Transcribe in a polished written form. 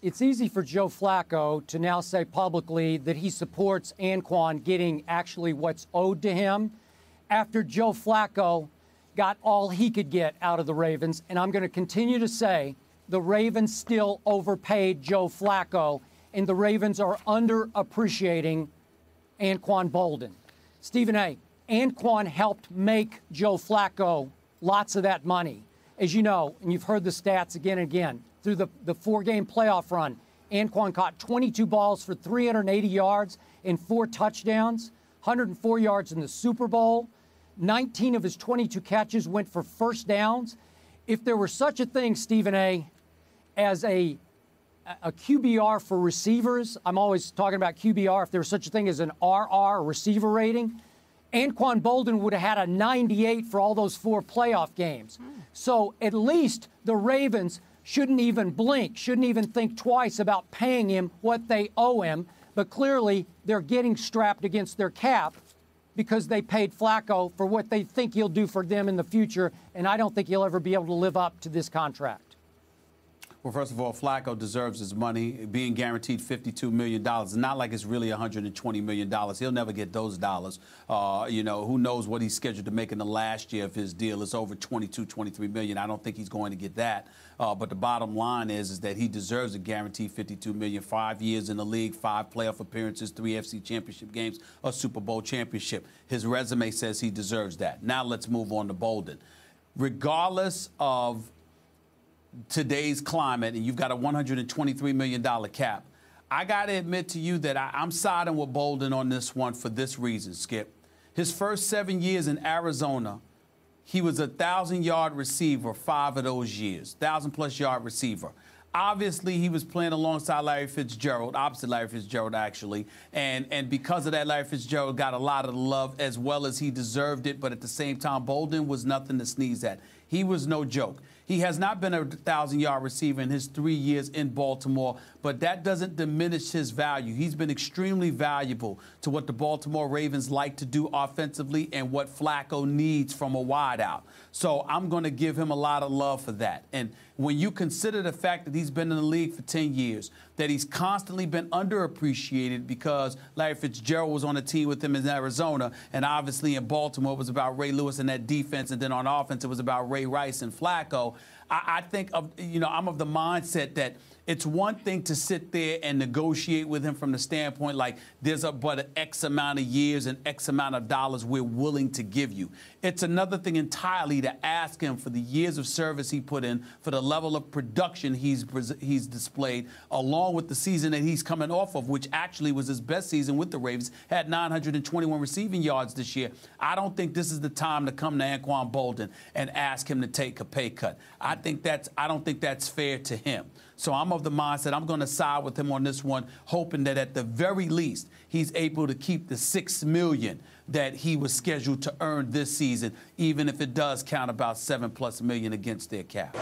it's easy for Joe Flacco to now say publicly that he supports Anquan getting actually what's owed to him after Joe Flacco got all he could get out of the Ravens. And I'm going to continue to say the Ravens still overpaid Joe Flacco, and the Ravens are underappreciating Anquan Boldin. Stephen A., Anquan helped make Joe Flacco lots of that money. As you know, and you've heard the stats again and again, through the four-game playoff run, Anquan caught 22 balls for 380 yards and 4 touchdowns, 104 yards in the Super Bowl. 19 of his 22 catches went for first downs. If there were such a thing, Stephen A., as a QBR for receivers, I'm always talking about QBR, if there was such a thing as an RR, receiver rating, Anquan Boldin would have had a 98 for all those 4 playoff games. So at least the Ravens shouldn't even blink, shouldn't even think twice about paying him what they owe him. But clearly they're getting strapped against their cap because they paid Flacco for what they think he'll do for them in the future. And I don't think he'll ever be able to live up to this contract. Well, first of all, Flacco deserves his money. Being guaranteed $52 million. It's not like it's really $120 million. He'll never get those dollars. Who knows what he's scheduled to make in the last year of his deal. It's over $23 million. I don't think he's going to get that. But the bottom line is that he deserves a guaranteed $52 million. 5 years in the league, 5 playoff appearances, 3 FC championship games, a Super Bowl championship. His resume says he deserves that. Now let's move on to Boldin. Regardless of today's climate, and you've got a $123 million cap, I got to admit to you that I'm siding with Boldin on this one for this reason, Skip. His first 7 years in Arizona, he was a 1,000-yard receiver 5 of those years, 1,000-plus yard receiver. Obviously, he was playing alongside Larry Fitzgerald, opposite Larry Fitzgerald, actually. And because of that, Larry Fitzgerald got a lot of love as well as he deserved it. But at the same time, Boldin was nothing to sneeze at. He was no joke. He has not been a 1,000-yard receiver in his 3 years in Baltimore, but that doesn't diminish his value. He's been extremely valuable to what the Baltimore Ravens like to do offensively and what Flacco needs from a wideout. So I'm going to give him a lot of love for that. And when you consider the fact that he's been in the league for 10 years, that he's constantly been underappreciated because Larry Fitzgerald was on a team with him in Arizona, and obviously in Baltimore it was about Ray Lewis and that defense, and then on offense it was about Ray Rice and Flacco. I think I'm of the mindset that it's one thing to sit there and negotiate with him from the standpoint like there's but an X amount of years and X amount of dollars we're willing to give you. It's another thing entirely to ask him for the years of service he put in, for the level of production he's displayed, along with the season that he's coming off of, which actually was his best season with the Ravens, had 921 receiving yards this year. I don't think this is the time to come to Anquan Boldin and ask him to take a pay cut. I don't think that's fair to him. So I'm of the mindset I'm going to side with him on this one, hoping that at the very least he's able to keep the $6 million that he was scheduled to earn this season, even if it does count about $7+ million against their cap.